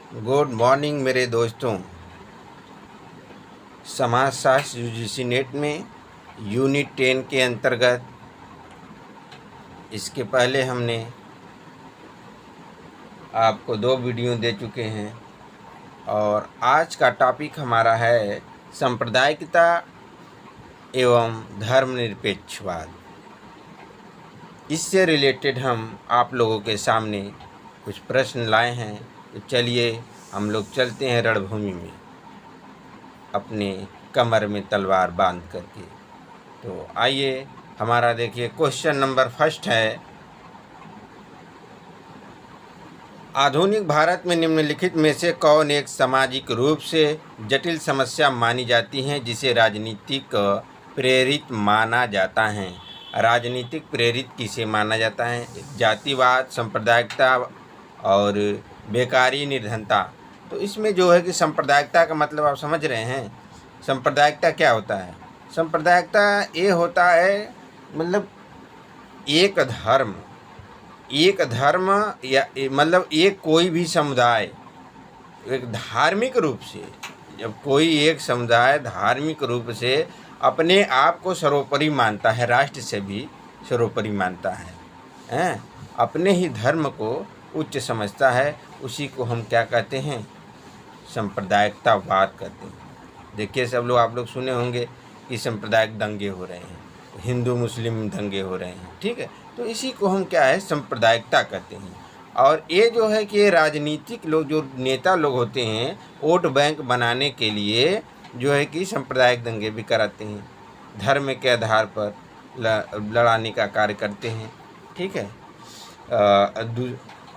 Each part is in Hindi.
गुड मॉर्निंग मेरे दोस्तों। समाजशास्त्र यूजीसी नेट में यूनिट 10 के अंतर्गत इसके पहले हमने आपको 2 वीडियो दे चुके हैं और आज का टॉपिक हमारा है सांप्रदायिकता एवं धर्मनिरपेक्षवाद। इससे रिलेटेड हम आप लोगों के सामने कुछ प्रश्न लाए हैं। तो चलिए हम लोग चलते हैं रणभूमि में अपने कमर में तलवार बांध करके। तो आइए हमारा देखिए क्वेश्चन नंबर फर्स्ट है, आधुनिक भारत में निम्नलिखित में से कौन एक सामाजिक रूप से जटिल समस्या मानी जाती है जिसे राजनीतिक प्रेरित माना जाता है। राजनीतिक प्रेरित किसे माना जाता है? जातिवाद, सांप्रदायिकता और बेकारी निर्धनता। तो इसमें जो है कि सांप्रदायिकता का मतलब आप समझ रहे हैं। सांप्रदायिकता क्या होता है? सांप्रदायिकता ये होता है मतलब एक धर्म या मतलब एक कोई भी समुदाय एक धार्मिक रूप से, जब कोई एक समुदाय धार्मिक रूप से अपने आप को सर्वोपरि मानता है, राष्ट्र से भी सर्वोपरि मानता है, अपने ही धर्म को उच्च समझता है, उसी को हम क्या कहते हैं? सांप्रदायिकतावाद कहते हैं। देखिए सब लोग, आप लोग सुने होंगे कि सांप्रदायिक दंगे हो रहे हैं, हिंदू मुस्लिम दंगे हो रहे हैं, ठीक है। तो इसी को हम क्या है? सांप्रदायिकता कहते हैं। और ये जो है कि राजनीतिक लोग, जो नेता लोग होते हैं, वोट बैंक बनाने के लिए जो है कि सांप्रदायिक दंगे भी कराते हैं, धर्म के आधार पर लड़ाने का कार्य करते हैं, ठीक है।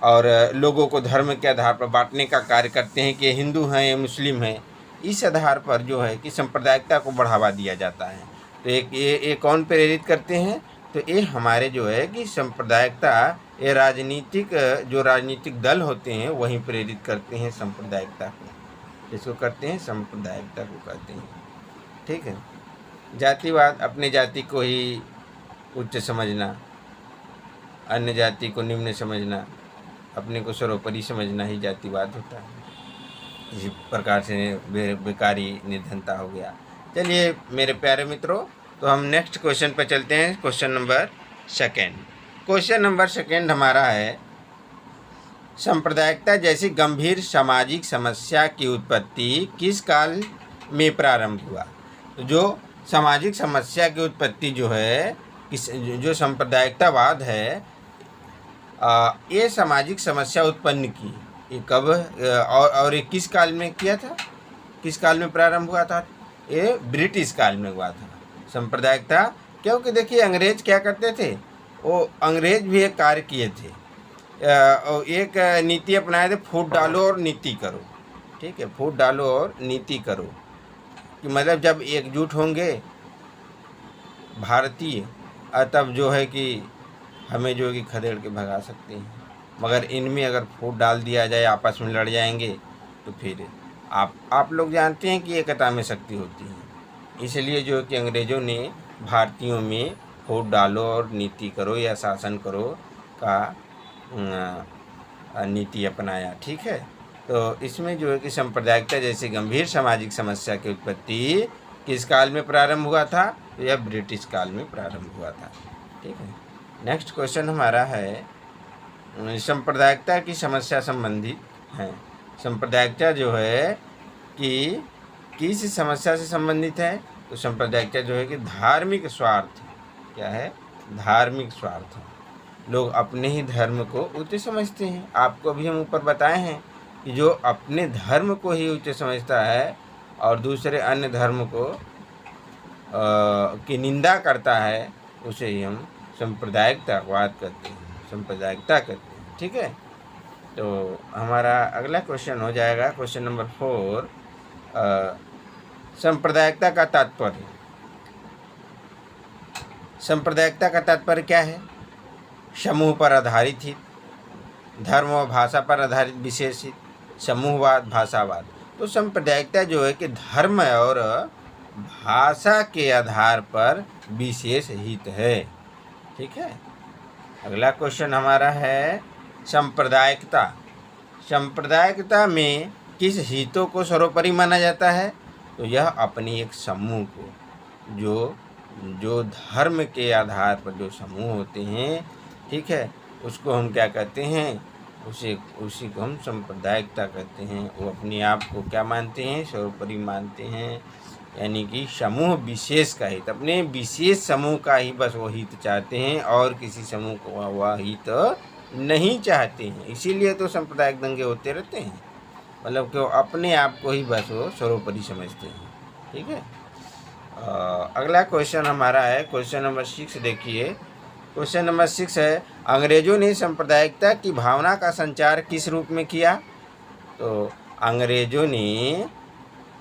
और लोगों को धर्म के आधार पर बांटने का कार्य करते हैं कि हिंदू हैं या मुस्लिम हैं। इस आधार पर जो है कि सांप्रदायिकता को बढ़ावा दिया जाता है। तो ये कौन प्रेरित करते हैं? तो ये हमारे जो है कि सांप्रदायिकता, ये जो राजनीतिक दल होते हैं वही प्रेरित करते हैं सांप्रदायिकता को, जिसको करते हैं सांप्रदायिकता को कहते हैं, ठीक है। जातिवाद, अपने जाति को ही उच्च समझना, अन्य जाति को निम्न समझना, अपने को सर्वोपरि समझना ही जातिवाद होता है। इसी प्रकार से बेकारी निर्धनता हो गया। चलिए मेरे प्यारे मित्रों, तो हम नेक्स्ट क्वेश्चन पर चलते हैं। क्वेश्चन नंबर सेकेंड हमारा है, सांप्रदायिकता जैसी गंभीर सामाजिक समस्या की उत्पत्ति किस काल में प्रारंभ हुआ? तो जो सामाजिक समस्या की उत्पत्ति जो है, जो सांप्रदायिकतावाद है, ये सामाजिक समस्या उत्पन्न की, ये कब और ये किस काल में किया था? किस काल में प्रारंभ हुआ था? ये ब्रिटिश काल में हुआ था सांप्रदायिकता। क्योंकि देखिए अंग्रेज क्या करते थे, वो अंग्रेज भी एक कार्य किए थे, एक नीति अपनाए थे, फूट डालो और नीति करो, ठीक है। फूट डालो और नीति करो कि मतलब जब एकजुट होंगे भारतीय, तब जो है कि हमें जो है कि खदेड़ के भगा सकते हैं। मगर इनमें अगर फूट डाल दिया जाए, आपस में लड़ जाएंगे, तो फिर आप लोग जानते हैं कि एकता में शक्ति होती है। इसलिए जो है कि अंग्रेज़ों ने भारतीयों में फूट डालो और नीति करो या शासन करो का नीति अपनाया, ठीक है। तो इसमें जो है कि सांप्रदायिकता जैसी गंभीर सामाजिक समस्या की उत्पत्ति किस काल में प्रारंभ हुआ था? तो यह ब्रिटिश काल में प्रारंभ हुआ था, ठीक है। नेक्स्ट क्वेश्चन हमारा है, सांप्रदायिकता की समस्या संबंधित है। सांप्रदायिकता जो है कि किस समस्या से संबंधित है? तो सांप्रदायिकता जो है कि धार्मिक स्वार्थ, क्या है? धार्मिक स्वार्थ। लोग अपने ही धर्म को उच्च समझते हैं। आपको अभी हम ऊपर बताए हैं कि जो अपने धर्म को ही उच्च समझता है और दूसरे अन्य धर्म को की निंदा करता है, उसे ही हम सांप्रदायिकतावाद कहते हैं, सांप्रदायिकता कहते हैं, ठीक है। तो हमारा अगला क्वेश्चन हो जाएगा क्वेश्चन नंबर 4, सांप्रदायिकता का तात्पर्य। सांप्रदायिकता का तात्पर्य क्या है? समूह पर आधारित ही, धर्म व भाषा पर आधारित विशेषित, समूहवाद, भाषावाद। तो सांप्रदायिकता जो है कि धर्म और भाषा के आधार पर विशेष हित है, ठीक है। अगला क्वेश्चन हमारा है, सांप्रदायिकता सांप्रदायिकता में किस हितों को सर्वोपरि माना जाता है? तो यह अपनी एक समूह को, जो धर्म के आधार पर जो समूह होते हैं, ठीक है, उसको हम क्या कहते हैं? उसी को हम सांप्रदायिकता कहते हैं। वो अपने आप को क्या मानते हैं? सर्वोपरि मानते हैं, यानी कि समूह विशेष का हित, अपने विशेष समूह का ही बस वो हित चाहते हैं और किसी समूह को वह हित नहीं चाहते हैं। इसीलिए तो सांप्रदायिक दंगे होते रहते हैं, मतलब कि वो अपने आप को ही बस वो सर्वोपरि समझते हैं। ठीक है। अगला क्वेश्चन हमारा है क्वेश्चन नंबर 6। देखिए क्वेश्चन नंबर 6 है, अंग्रेजों ने सांप्रदायिकता की भावना का संचार किस रूप में किया? तो अंग्रेजों ने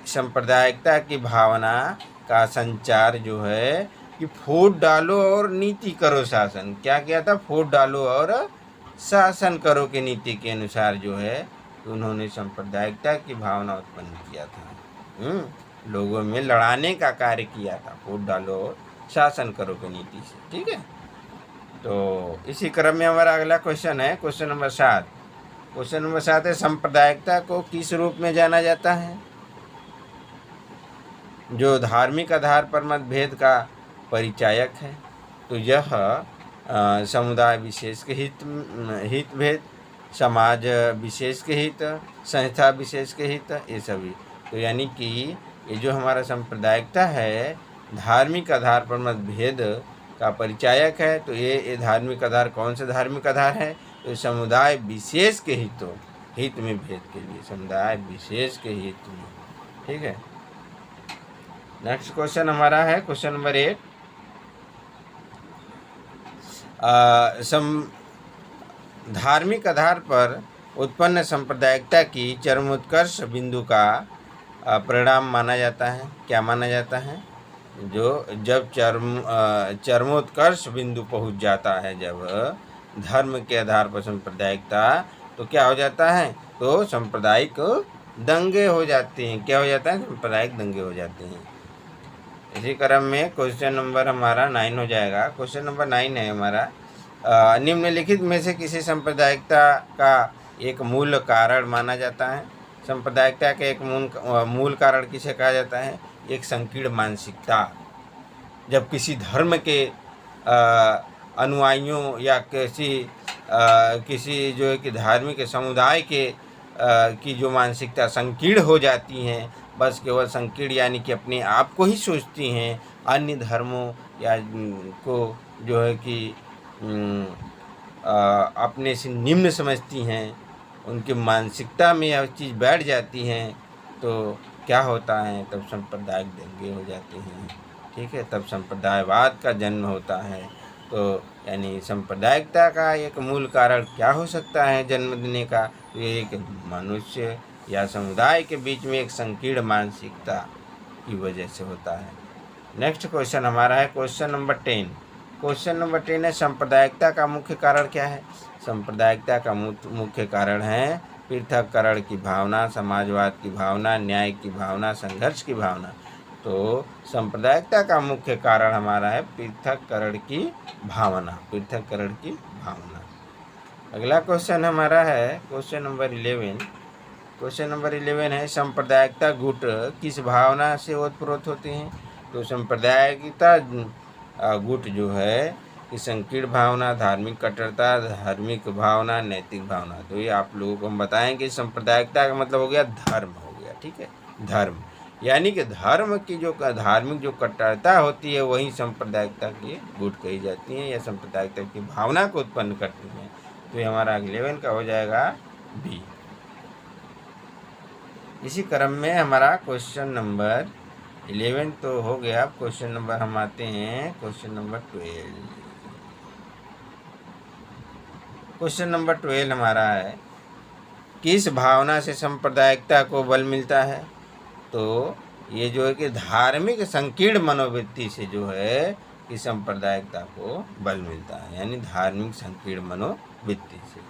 सांप्रदायिकता की भावना का संचार जो है कि फूट डालो और नीति करो शासन। क्या किया था? फूट डालो और शासन करो के नीति के अनुसार जो है उन्होंने सांप्रदायिकता की भावना उत्पन्न किया था। लोगों में लड़ाने का कार्य किया था, फूट डालो और शासन करो के नीति से। ठीक है। तो इसी क्रम में हमारा अगला क्वेश्चन है क्वेश्चन नंबर 7। क्वेश्चन नंबर 7 है, सांप्रदायिकता को किस रूप में जाना जाता है? जो धार्मिक आधार पर मतभेद का परिचायक है। तो यह समुदाय विशेष के हित भेद, समाज विशेष के हित, संस्था विशेष के हित, ये सभी। तो यानी कि ये जो हमारा सांप्रदायिकता है धार्मिक आधार पर मतभेद का परिचायक है। तो ये धार्मिक आधार कौन सा धार्मिक आधार है? तो समुदाय विशेष के हित में भेद के लिए, समुदाय विशेष के हित में। ठीक है। नेक्स्ट क्वेश्चन हमारा है क्वेश्चन नंबर 8। धार्मिक आधार पर उत्पन्न सांप्रदायिकता की चरमोत्कर्ष बिंदु का परिणाम माना जाता है। क्या माना जाता है? जब चरमोत्कर्ष बिंदु पहुंच जाता है, जब धर्म के आधार पर सांप्रदायिकता, तो क्या हो जाता है? तो सांप्रदायिक दंगे हो जाते हैं। क्या हो जाता है? सांप्रदायिक दंगे हो जाते हैं। इसी क्रम में क्वेश्चन नंबर हमारा 9 हो जाएगा। क्वेश्चन नंबर 9 है हमारा, निम्नलिखित में से किसी सांप्रदायिकता का एक मूल कारण माना जाता है? सांप्रदायिकता के एक मूल कारण किसे कहा जाता है? एक संकीर्ण मानसिकता। जब किसी धर्म के अनुयायियों या किसी जो है कि धार्मिक समुदाय के की जो मानसिकता संकीर्ण हो जाती हैं, बस केवल संकीर्ण यानी कि अपने आप को ही सोचती हैं, अन्य धर्मों या को जो है कि अपने से निम्न समझती हैं, उनकी मानसिकता में यह चीज़ बैठ जाती हैं, तो क्या होता है? तब सांप्रदायिक दंगे हो जाते हैं। ठीक है। तब संप्रदायवाद का जन्म होता है। तो यानी सांप्रदायिकता का एक मूल कारण क्या हो सकता है जन्म देने का? ये एक मनुष्य या समुदाय के बीच में एक संकीर्ण मानसिकता की वजह से होता है। नेक्स्ट क्वेश्चन हमारा है क्वेश्चन नंबर 10। क्वेश्चन नंबर 10 है, सांप्रदायिकता का मुख्य कारण क्या है? सांप्रदायिकता का मुख्य कारण है पृथक्करण की भावना, समाजवाद की भावना, न्याय की भावना, संघर्ष की भावना। तो सांप्रदायिकता का मुख्य कारण हमारा है पृथक्करण की भावना, पृथक्करण की भावना। अगला क्वेश्चन हमारा है क्वेश्चन नंबर 11। क्वेश्चन नंबर 11 है, सांप्रदायिकता गुट किस भावना से ओतप्रोत होते हैं? तो सांप्रदायिकता गुट जो है कि संकीर्ण भावना, धार्मिक कट्टरता, धार्मिक भावना, नैतिक भावना। तो ये आप लोगों को हम बताएं कि सांप्रदायिकता का मतलब हो गया धर्म हो गया। ठीक है। धर्म यानी कि धर्म की जो धार्मिक जो कट्टरता होती है वही सांप्रदायिकता की गुट कही जाती है या सांप्रदायिकता की भावना को उत्पन्न करती है। तो ये हमारा 11 का हो जाएगा बी। इसी क्रम में हमारा क्वेश्चन नंबर 11 तो हो गया। क्वेश्चन नंबर हम आते हैं क्वेश्चन नंबर 12। क्वेश्चन नंबर 12 हमारा है, किस भावना से सांप्रदायिकता को बल मिलता है? तो ये जो है कि धार्मिक संकीर्ण मनोवृत्ति से जो है कि सांप्रदायिकता को बल मिलता है, यानी धार्मिक संकीर्ण मनोवृत्ति से।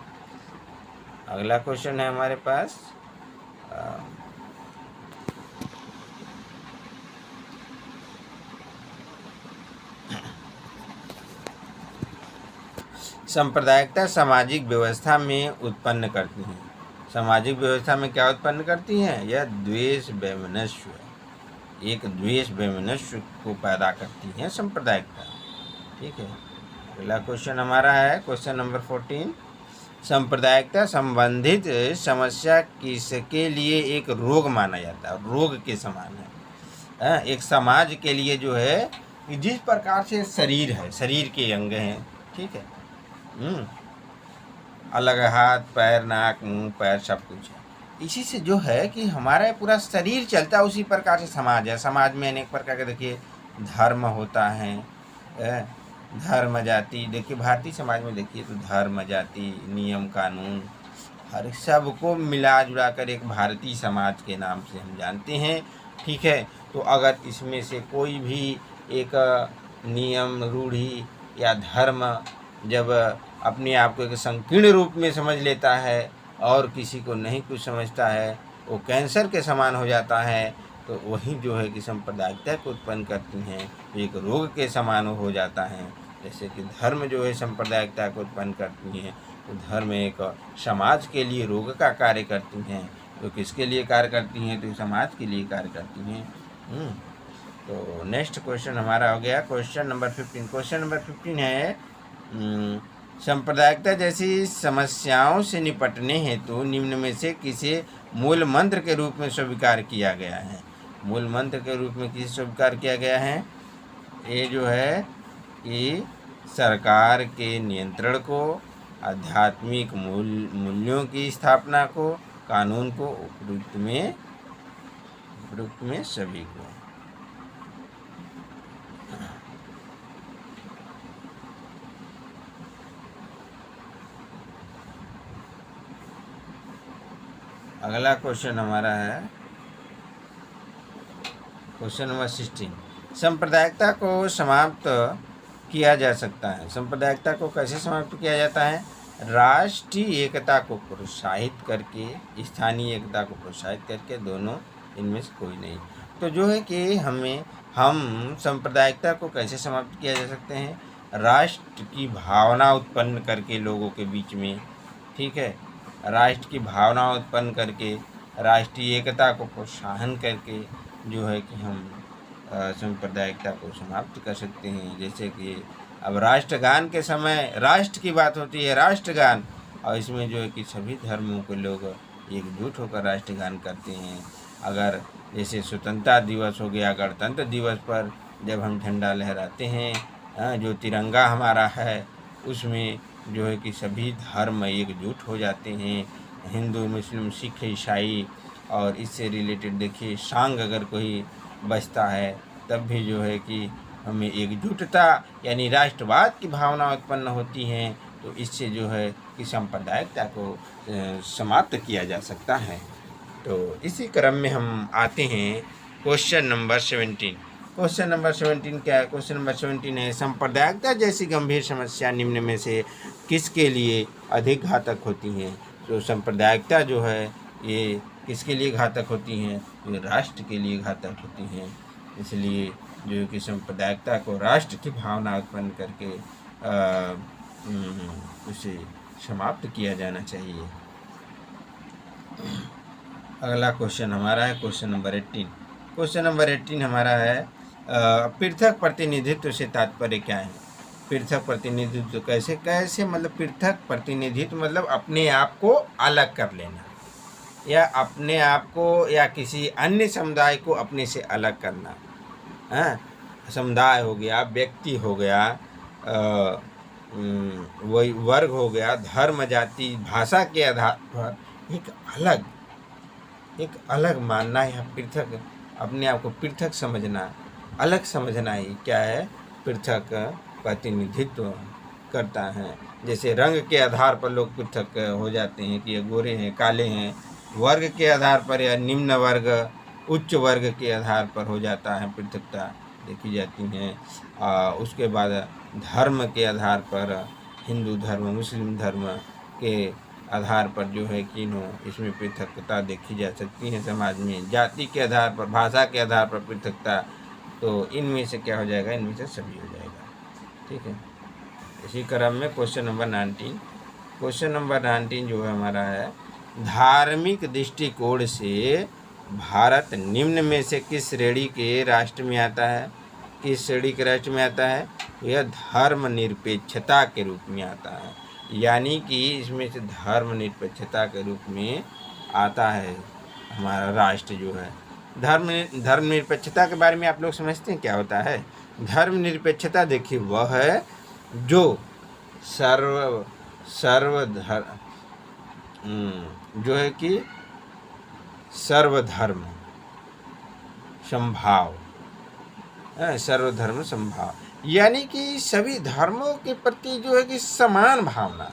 अगला क्वेश्चन है हमारे पास, सांप्रदायिकता सामाजिक व्यवस्था में उत्पन्न करती हैं। सामाजिक व्यवस्था में क्या उत्पन्न करती हैं? यह द्वेष वैमनस्य, एक द्वेष वैमनस्य को पैदा करती हैं सांप्रदायिकता। ठीक है, अगला क्वेश्चन हमारा है क्वेश्चन नंबर 14। सांप्रदायिकता संबंधित समस्या किसके लिए एक रोग माना जाता है? रोग के समान है। एक समाज के लिए जो है जिस प्रकार से शरीर है, शरीर के अंग हैं, ठीक है, अलग हाथ पैर नाक मुंह पैर सब कुछ है, इसी से जो है कि हमारा पूरा शरीर चलता है, उसी प्रकार से समाज है। समाज में अनेक प्रकार के देखिए धर्म होता है, धर्म जाति, देखिए भारतीय समाज में देखिए तो धर्म जाति नियम कानून हर सबको मिला जुला कर एक भारतीय समाज के नाम से हम जानते हैं। ठीक है, तो अगर इसमें से कोई भी एक नियम रूढ़ी या धर्म जब अपने आप को एक संकीर्ण रूप में समझ लेता है और किसी को नहीं कुछ समझता है, वो कैंसर के समान हो जाता है, तो वही जो है कि सांप्रदायिकता को उत्पन्न करती हैं, एक रोग के समान हो जाता है। जैसे कि धर्म जो है सांप्रदायिकता को उत्पन्न करती हैं, तो धर्म एक समाज के लिए रोग का कार्य करती हैं। तो किसके लिए कार्य करती हैं? तो समाज के लिए कार्य करती हैं। तो नेक्स्ट क्वेश्चन हमारा हो गया क्वेश्चन नंबर 15। क्वेश्चन नंबर 15 है सांप्रदायिकता जैसी समस्याओं से निपटने हेतु निम्न में से किसे मूल मंत्र के रूप में स्वीकार किया गया है? मूल मंत्र के रूप में किसे स्वीकार किया गया है? ये जो है कि सरकार के नियंत्रण को, आध्यात्मिक मूल्यों की स्थापना को, कानून को, उपयुक्त में सभी को। अगला क्वेश्चन हमारा है क्वेश्चन नंबर 16। सांप्रदायिकता को समाप्त किया जा सकता है। सांप्रदायिकता को कैसे समाप्त किया जाता है? राष्ट्रीय एकता को प्रोत्साहित करके, स्थानीय एकता को प्रोत्साहित करके, दोनों इनमें से कोई नहीं। तो जो है कि हम सांप्रदायिकता को कैसे समाप्त किया जा सकते हैं? राष्ट्र की भावना उत्पन्न करके लोगों के बीच में, ठीक है, राष्ट्र की भावना उत्पन्न करके, राष्ट्रीय एकता को प्रोत्साहन करके जो है कि हम सांप्रदायिकता को समाप्त कर सकते हैं। जैसे कि अब राष्ट्रगान के समय राष्ट्र की बात होती है, राष्ट्रगान, और इसमें जो है कि सभी धर्मों के लोग एकजुट होकर राष्ट्रगान करते हैं। अगर जैसे स्वतंत्रता दिवस हो गया, गणतंत्र दिवस पर जब हम झंडा लहराते हैं, जो तिरंगा हमारा है, उसमें जो है कि सभी धर्म एकजुट हो जाते हैं, हिंदू मुस्लिम सिख ईसाई। और इससे रिलेटेड देखिए सांग अगर कोई बजता है तब भी जो है कि हमें एकजुटता यानी राष्ट्रवाद की भावना उत्पन्न होती हैं। तो इससे जो है कि सांप्रदायिकता को समाप्त किया जा सकता है। तो इसी क्रम में हम आते हैं क्वेश्चन नंबर 17। क्वेश्चन नंबर 17 क्या है? क्वेश्चन नंबर 17 है सांप्रदायिकता जैसी गंभीर समस्या निम्न में से किसके लिए अधिक घातक होती हैं? तो सांप्रदायिकता जो है ये किसके लिए घातक होती हैं? ये राष्ट्र के लिए घातक होती हैं। इसलिए जो कि सांप्रदायिकता को राष्ट्र की भावना उत्पन्न करके उसे समाप्त किया जाना चाहिए। अगला क्वेश्चन हमारा है क्वेश्चन नंबर 18। क्वेश्चन नंबर 18 हमारा है पृथक प्रतिनिधित्व से तात्पर्य क्या है? पृथक प्रतिनिधित्व कैसे मतलब पृथक प्रतिनिधित्व मतलब अपने आप को अलग कर लेना, या अपने आप को या किसी अन्य समुदाय को अपने से अलग करना। समुदाय हो गया, व्यक्ति हो गया, वही वर्ग हो गया, धर्म जाति भाषा के आधार पर एक अलग मानना या पृथक, अपने आप को पृथक समझना, अलग समझना ही क्या है? पृथक प्रतिनिधित्व करता है। जैसे रंग के आधार पर लोग पृथक हो जाते हैं कि ये गोरे हैं काले हैं, वर्ग के आधार पर या निम्न वर्ग उच्च वर्ग के आधार पर हो जाता है, पृथकता देखी जाती हैं। उसके बाद धर्म के आधार पर, हिंदू धर्म मुस्लिम धर्म के आधार पर जो है कि इसमें पृथकता देखी जा सकती है समाज में। जाति के आधार पर, भाषा के आधार पर पृथकता, तो इनमें से क्या हो जाएगा? इनमें से सभी हो जाएगा। ठीक है, इसी क्रम में क्वेश्चन नंबर 19। क्वेश्चन नंबर 19 जो है हमारा है धार्मिक दृष्टिकोण से भारत निम्न में से किस श्रेणी के राष्ट्र में आता है? किस श्रेणी के राष्ट्र में आता है? यह धर्मनिरपेक्षता के रूप में आता है, यानी कि इसमें से धर्मनिरपेक्षता के रूप में आता है हमारा राष्ट्र जो है। धर्मनिरपेक्षता के बारे में आप लोग समझते हैं क्या होता है? धर्मनिरपेक्षता देखिए वह है जो जो है कि सर्वधर्म समभाव, सर्वधर्म समभाव, यानी कि सभी धर्मों के प्रति जो है कि समान भावना,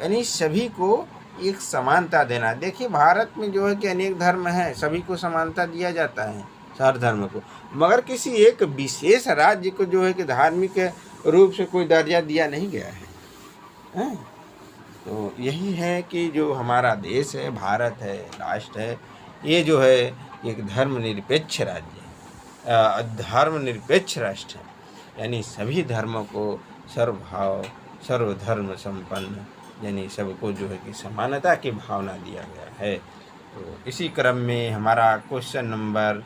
यानी सभी को एक समानता देना। देखिए भारत में जो है कि अनेक धर्म हैं, सभी को समानता दिया जाता है, हर धर्म को, मगर किसी एक विशेष राज्य को जो है कि धार्मिक रूप से कोई दर्जा दिया नहीं गया है। तो यही है कि जो हमारा देश है, भारत है, राष्ट्र है, ये जो है एक धर्मनिरपेक्ष राज्य है, धर्मनिरपेक्ष राष्ट्र है, यानी सभी धर्मों को सर्वभाव सर्वधर्म संपन्न, यानी सबको जो है कि समानता की भावना दिया गया है। तो इसी क्रम में हमारा क्वेश्चन नंबर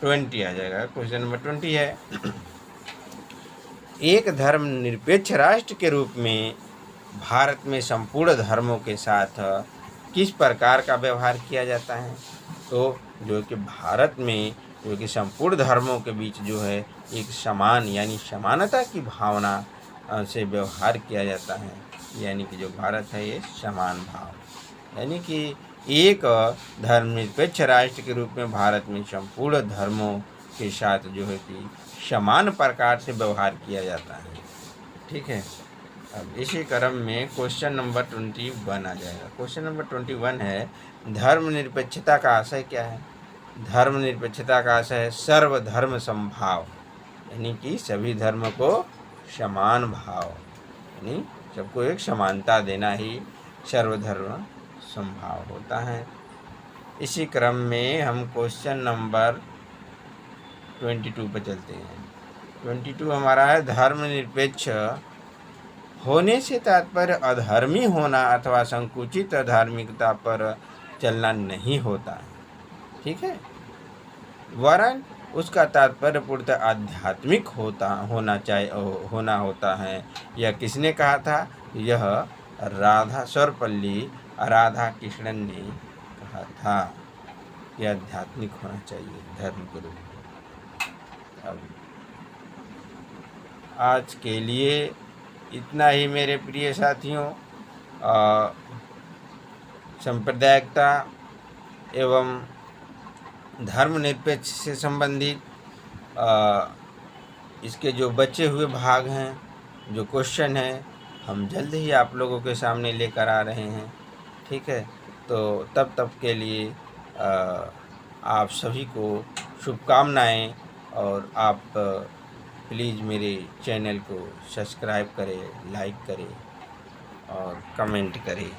20 आ जाएगा। क्वेश्चन नंबर 20 है, एक धर्मनिरपेक्ष राष्ट्र के रूप में भारत में संपूर्ण धर्मों के साथ किस प्रकार का व्यवहार किया जाता है? तो जो कि भारत में जो कि संपूर्ण धर्मों के बीच जो है एक समान यानी समानता की भावना से व्यवहार किया जाता है, यानी कि जो भारत है ये समान भाव, यानी कि एक धर्मनिरपेक्ष राष्ट्र के रूप में भारत में संपूर्ण धर्मों के साथ जो है कि समान प्रकार से व्यवहार किया जाता है। ठीक है, अब इसी क्रम में क्वेश्चन नंबर 21 आ जाएगा। क्वेश्चन नंबर 21 है, धर्मनिरपेक्षता का आशय क्या है? धर्मनिरपेक्षता का आशय है सर्वधर्म समभाव, यानी कि सभी धर्म को समान भाव, यानी सबको एक समानता देना ही सर्वधर्म समभाव होता है। इसी क्रम में हम क्वेश्चन नंबर 22 पर चलते हैं। 22 हमारा है, धर्मनिरपेक्ष होने से तात्पर्य अधर्मी होना अथवा संकुचित धार्मिकता पर चलना नहीं होता है। ठीक है, वरन उसका तात्पर्य पूर्णतः आध्यात्मिक होना होता है। यह किसने कहा था? यह राधा सर्वपल्ली राधा कृष्णन ने कहा था। यह आध्यात्मिक होना चाहिए धर्म के रूप में। अब आज के लिए इतना ही मेरे प्रिय साथियों। सांप्रदायिकता एवं धर्मनिरपेक्ष से संबंधित इसके जो बचे हुए भाग हैं, जो क्वेश्चन हैं, हम जल्द ही आप लोगों के सामने लेकर आ रहे हैं। ठीक है, तो तब के लिए आप सभी को शुभकामनाएं, और आप प्लीज़ मेरे चैनल को सब्सक्राइब करें, लाइक करें और कमेंट करें।